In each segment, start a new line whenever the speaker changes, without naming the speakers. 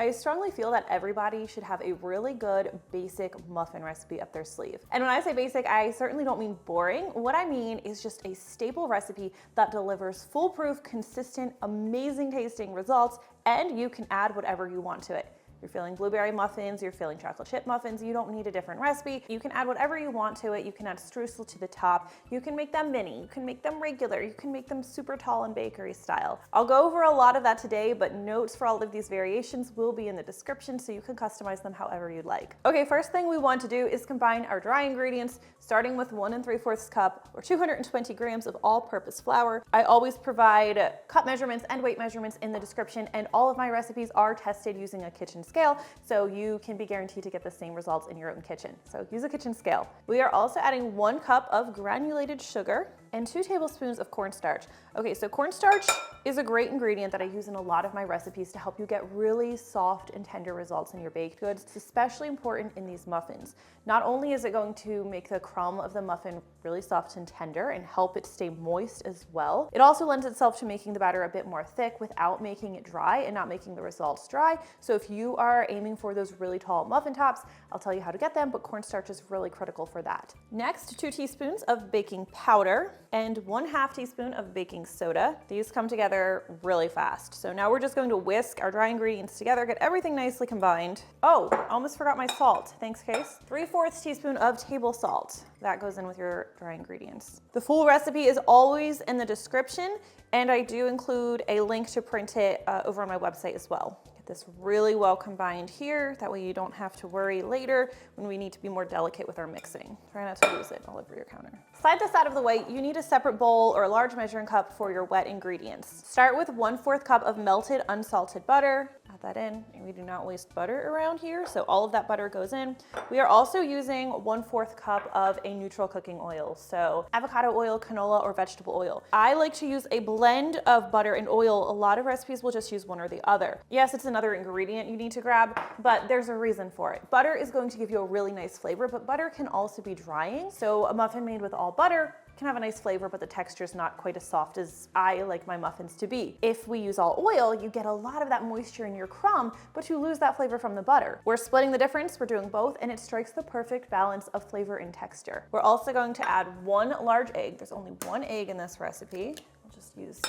I strongly feel that everybody should have a really good basic muffin recipe up their sleeve. And when I say basic, I certainly don't mean boring. What I mean is just a staple recipe that delivers foolproof, consistent, amazing tasting results, and you can add whatever you want to it. You're feeling blueberry muffins, you're feeling chocolate chip muffins, you don't need a different recipe. You can add whatever you want to it. You can add streusel to the top. You can make them mini, you can make them regular, you can make them super tall and bakery style. I'll go over a lot of that today, but notes for all of these variations will be in the description so you can customize them however you'd like. Okay, first thing we want to do is combine our dry ingredients, starting with 1 3/4 cup or 220 grams of all-purpose flour. I always provide cup measurements and weight measurements in the description, and all of my recipes are tested using a kitchen scale, so you can be guaranteed to get the same results in your own kitchen. So use a kitchen scale. We are also adding 1 cup of granulated sugar and 2 tablespoons of cornstarch. Okay, so cornstarch is a great ingredient that I use in a lot of my recipes to help you get really soft and tender results in your baked goods. It's especially important in these muffins. Not only is it going to make the crumb of the muffin really soft and tender and help it stay moist as well, it also lends itself to making the batter a bit more thick without making it dry and not making the results dry. So if you are aiming for those really tall muffin tops, I'll tell you how to get them, but cornstarch is really critical for that. Next, 2 teaspoons of baking powder and 1/2 teaspoon of baking soda. These come together really fast. So now we're just going to whisk our dry ingredients together, get everything nicely combined. Oh, almost forgot my salt. Thanks, Case. 3/4 teaspoon of table salt. That goes in with your dry ingredients. The full recipe is always in the description, and I do include a link to print it over on my website as well. Get this really well combined here. That way you don't have to worry later when we need to be more delicate with our mixing. Try not to lose it all over your counter. Slide this out of the way. You need a separate bowl or a large measuring cup for your wet ingredients. Start with 1/4 cup of melted unsalted butter. Add that in, and we do not waste butter around here, so all of that butter goes in. We are also using 1/4 cup of a neutral cooking oil, so avocado oil, canola, or vegetable oil. I like to use a blend of butter and oil. A lot of recipes will just use one or the other. Yes, it's another ingredient you need to grab, but there's a reason for it. Butter is going to give you a really nice flavor, but butter can also be drying, so a muffin made with all butter can have a nice flavor, but the texture is not quite as soft as I like my muffins to be. If we use all oil, you get a lot of that moisture in your crumb, but you lose that flavor from the butter. We're splitting the difference, we're doing both, and it strikes the perfect balance of flavor and texture. We're also going to add 1 large egg. There's only 1 egg in this recipe. I'll just use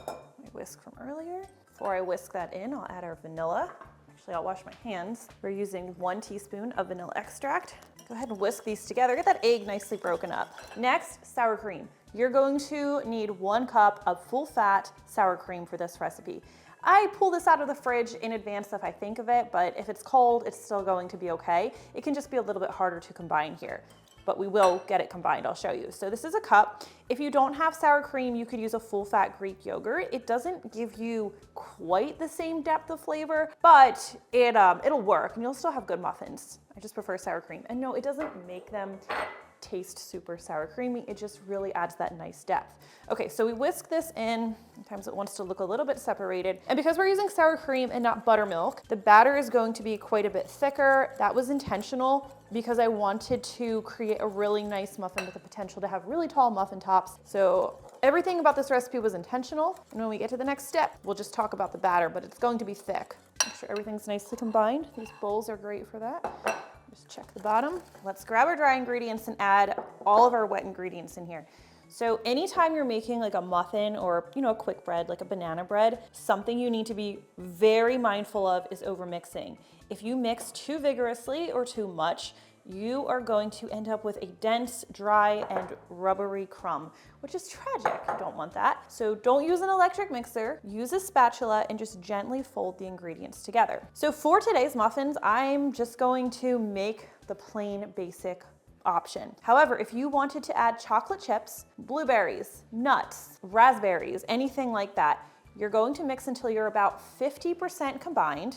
my whisk from earlier. Before I whisk that in, I'll add our vanilla. Actually, I'll wash my hands. We're using 1 teaspoon of vanilla extract. Go ahead and whisk these together. Get that egg nicely broken up. Next, sour cream. You're going to need 1 cup of full fat sour cream for this recipe. I pull this out of the fridge in advance if I think of it, but if it's cold, it's still going to be okay. It can just be a little bit harder to combine here, but we will get it combined, I'll show you. So this is a cup. If you don't have sour cream, you could use a full fat Greek yogurt. It doesn't give you quite the same depth of flavor, but it'll work and you'll still have good muffins. I just prefer sour cream. And no, it doesn't make them taste super sour creamy. It just really adds that nice depth. Okay, so we whisk this in. Sometimes it wants to look a little bit separated. And because we're using sour cream and not buttermilk, the batter is going to be quite a bit thicker. That was intentional because I wanted to create a really nice muffin with the potential to have really tall muffin tops. So everything about this recipe was intentional. And when we get to the next step, we'll just talk about the batter, but it's going to be thick. Make sure everything's nicely combined. These bowls are great for that. Just check the bottom. Let's grab our dry ingredients and add all of our wet ingredients in here. So anytime you're making like a muffin or, a quick bread, like a banana bread, something you need to be very mindful of is over mixing. If you mix too vigorously or too much, you are going to end up with a dense, dry, and rubbery crumb, which is tragic. You don't want that. So don't use an electric mixer, use a spatula, and just gently fold the ingredients together. So for today's muffins, I'm just going to make the plain basic option. However, if you wanted to add chocolate chips, blueberries, nuts, raspberries, anything like that, you're going to mix until you're about 50% combined.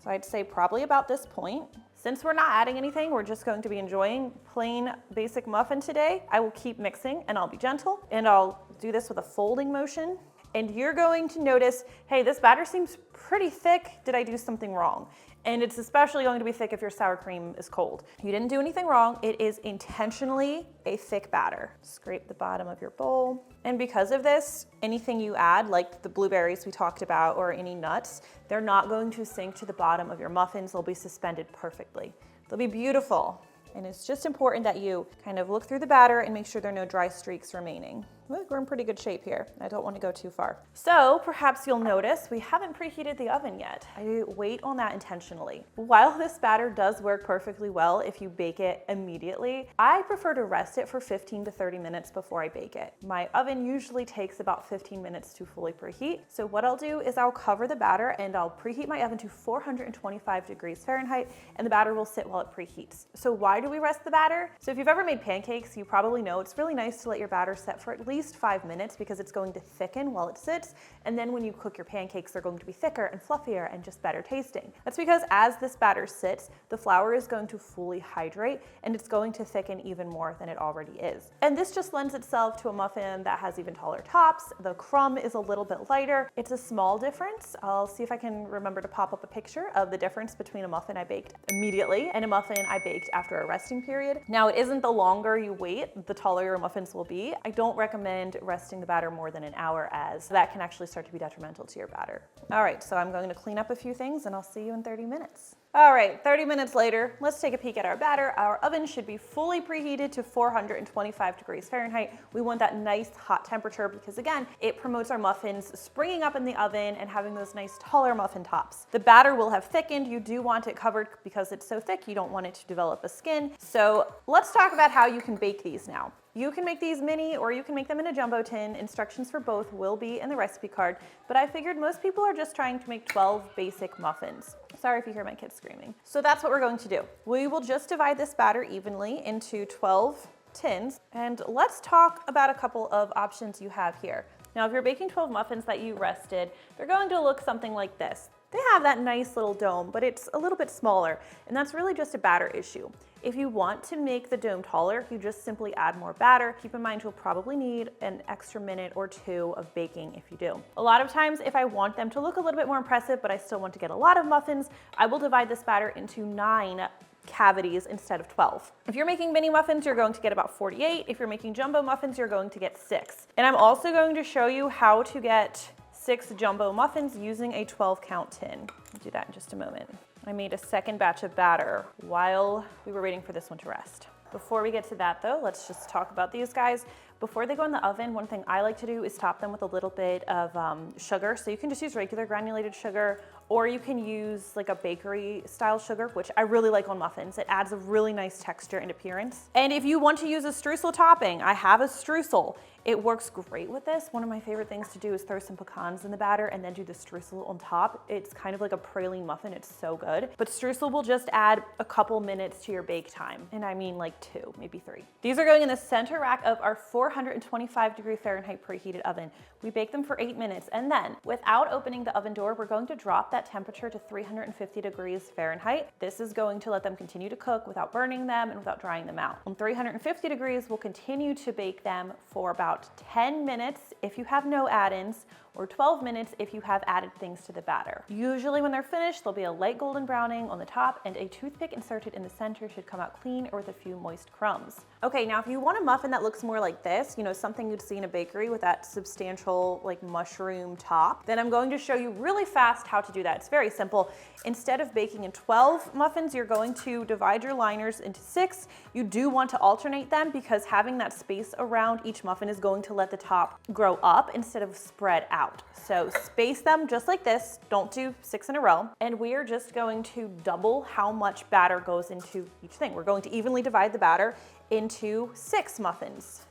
So I'd say probably about this point. Since we're not adding anything, we're just going to be enjoying plain basic muffin today. I will keep mixing and I'll be gentle and I'll do this with a folding motion. And you're going to notice, hey, this batter seems pretty thick. Did I do something wrong? And it's especially going to be thick if your sour cream is cold. You didn't do anything wrong. It is intentionally a thick batter. Scrape the bottom of your bowl. And because of this, anything you add, like the blueberries we talked about or any nuts, they're not going to sink to the bottom of your muffins. They'll be suspended perfectly. They'll be beautiful. And it's just important that you kind of look through the batter and make sure there are no dry streaks remaining. Look, we're in pretty good shape here. I don't want to go too far. So perhaps you'll notice we haven't preheated the oven yet. I wait on that intentionally. While this batter does work perfectly well if you bake it immediately, I prefer to rest it for 15 to 30 minutes before I bake it. My oven usually takes about 15 minutes to fully preheat. So what I'll do is I'll cover the batter and I'll preheat my oven to 425 degrees Fahrenheit, and the batter will sit while it preheats. So why do we rest the batter? So if you've ever made pancakes, you probably know it's really nice to let your batter set for at least 5 minutes because it's going to thicken while it sits, and then when you cook your pancakes, they're going to be thicker and fluffier and just better tasting. That's because as this batter sits, the flour is going to fully hydrate and it's going to thicken even more than it already is. And this just lends itself to a muffin that has even taller tops. The crumb is a little bit lighter. It's a small difference. I'll see if I can remember to pop up a picture of the difference between a muffin I baked immediately and a muffin I baked after a resting period. Now, it isn't the longer you wait, the taller your muffins will be. I don't recommend resting the batter more than an hour, as that can actually start to be detrimental to your batter. All right, so I'm going to clean up a few things and I'll see you in 30 minutes. All right, 30 minutes later, let's take a peek at our batter. Our oven should be fully preheated to 425 degrees Fahrenheit. We want that nice hot temperature because, again, it promotes our muffins springing up in the oven and having those nice taller muffin tops. The batter will have thickened. You do want it covered because it's so thick. You don't want it to develop a skin. So let's talk about how you can bake these now. You can make these mini or you can make them in a jumbo tin. Instructions for both will be in the recipe card, but I figured most people are just trying to make 12 basic muffins. Sorry if you hear my kids screaming. So that's what we're going to do. We will just divide this batter evenly into 12 tins, and let's talk about a couple of options you have here. Now, if you're baking 12 muffins that you rested, they're going to look something like this. They have that nice little dome, but it's a little bit smaller, and that's really just a batter issue. If you want to make the dome taller, you just simply add more batter. Keep in mind you'll probably need an extra minute or two of baking if you do. A lot of times, if I want them to look a little bit more impressive, but I still want to get a lot of muffins, I will divide this batter into 9 cavities instead of 12. If you're making mini muffins, you're going to get about 48. If you're making jumbo muffins, you're going to get 6. And I'm also going to show you how to get 6 jumbo muffins using a 12 count tin. I'll do that in just a moment. I made a second batch of batter while we were waiting for this one to rest. Before we get to that though, let's just talk about these guys. Before they go in the oven, one thing I like to do is top them with a little bit of sugar. So you can just use regular granulated sugar, or you can use like a bakery style sugar, which I really like on muffins. It adds a really nice texture and appearance. And if you want to use a streusel topping, I have a streusel. It works great with this. One of my favorite things to do is throw some pecans in the batter and then do the streusel on top. It's kind of like a praline muffin. It's so good. But streusel will just add a couple minutes to your bake time. And I mean like 2, maybe 3. These are going in the center rack of our 425 degree Fahrenheit preheated oven. We bake them for 8 minutes, and then without opening the oven door, we're going to drop that temperature to 350 degrees Fahrenheit. This is going to let them continue to cook without burning them and without drying them out. On 350 degrees, we'll continue to bake them for about 10 minutes if you have no add-ins, or 12 minutes if you have added things to the batter. Usually when they're finished, there'll be a light golden browning on the top, and a toothpick inserted in the center should come out clean or with a few moist crumbs. Okay, now if you want a muffin that looks more like this, you know, something you'd see in a bakery with that substantial like mushroom top, then I'm going to show you really fast how to do that. It's very simple. Instead of baking in 12 muffins, you're going to divide your liners into 6. You do want to alternate them because having that space around each muffin is going to let the top grow up instead of spread out. So space them just like this. Don't do 6 in a row. And we are just going to double how much batter goes into each thing. We're going to evenly divide the batter into 6 muffins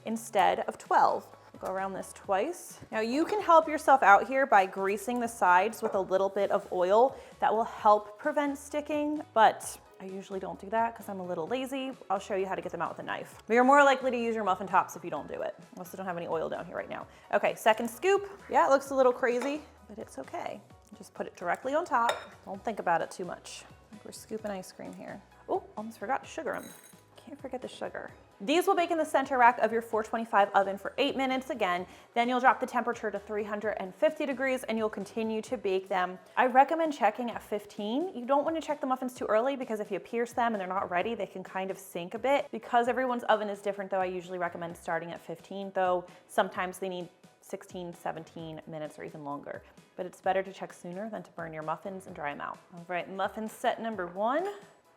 instead of 12. Go around this twice. Now you can help yourself out here by greasing the sides with a little bit of oil. That will help prevent sticking, but I usually don't do that because I'm a little lazy. I'll show you how to get them out with a knife. But you're more likely to use your muffin tops if you don't do it. I also don't have any oil down here right now. Okay, second scoop. Yeah, it looks a little crazy, but it's okay. Just put it directly on top. Don't think about it too much. We're scooping ice cream here. Oh, almost forgot to sugar them. Can't forget the sugar. These will bake in the center rack of your 425 oven for 8 minutes again. Then you'll drop the temperature to 350 degrees and you'll continue to bake them. I recommend checking at 15. You don't want to check the muffins too early because if you pierce them and they're not ready, they can kind of sink a bit. Because everyone's oven is different though, I usually recommend starting at 15, though sometimes they need 16, 17 minutes or even longer. But it's better to check sooner than to burn your muffins and dry them out. All right, muffin set number 1.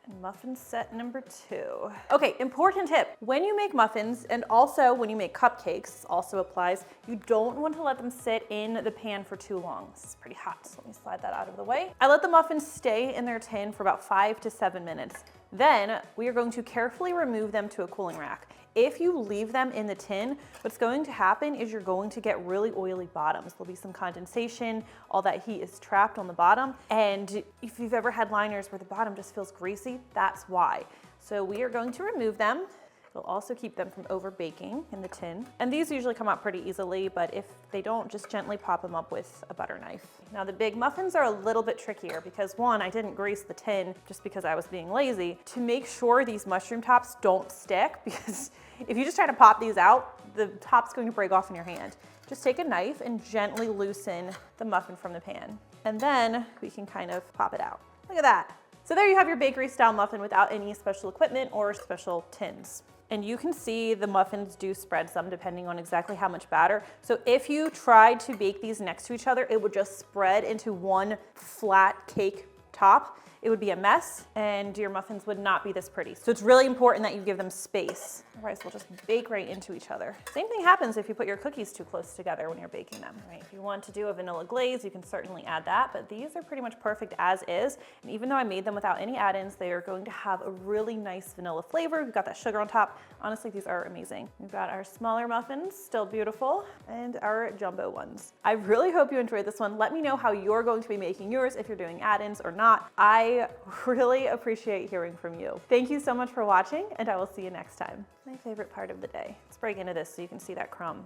And muffin set number 2. Okay, important tip. When you make muffins, and also when you make cupcakes, this also applies, you don't want to let them sit in the pan for too long. This is pretty hot, so let me slide that out of the way. I let the muffins stay in their tin for about 5 to 7 minutes. Then we are going to carefully remove them to a cooling rack. If you leave them in the tin, what's going to happen is you're going to get really oily bottoms. There'll be some condensation, all that heat is trapped on the bottom. And if you've ever had liners where the bottom just feels greasy, that's why. So we are going to remove them. We'll also keep them from over baking in the tin. And these usually come out pretty easily, but if they don't, just gently pop them up with a butter knife. Now the big muffins are a little bit trickier because one, I didn't grease the tin just because I was being lazy, to make sure these mushroom tops don't stick, because if you just try to pop these out, the top's going to break off in your hand. Just take a knife and gently loosen the muffin from the pan. And then we can kind of pop it out. Look at that. So there you have your bakery style muffin without any special equipment or special tins. And you can see the muffins do spread some depending on exactly how much batter. So if you tried to bake these next to each other, it would just spread into one flat cake top. It would be a mess and your muffins would not be this pretty. So it's really important that you give them space. Otherwise they'll just bake right into each other. Same thing happens if you put your cookies too close together when you're baking them. Right? If you want to do a vanilla glaze, you can certainly add that, but these are pretty much perfect as is. And even though I made them without any add-ins, they are going to have a really nice vanilla flavor. We've got that sugar on top. Honestly, these are amazing. We've got our smaller muffins, still beautiful, and our jumbo ones. I really hope you enjoyed this one. Let me know how you're going to be making yours, if you're doing add-ins or not. I really appreciate hearing from you. Thank you so much for watching, and I will see you next time. My favorite part of the day. Let's break into this so you can see that crumb.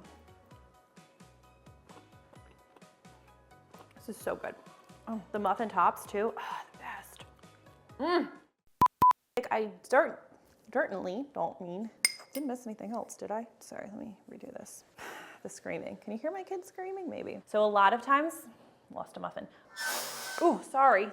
This is so good. Oh, the muffin tops too, the best. I certainly didn't miss anything else, did I? Sorry, let me redo this. The screaming. Can you hear my kids screaming? Maybe. So a lot of times, lost a muffin. Ooh, sorry.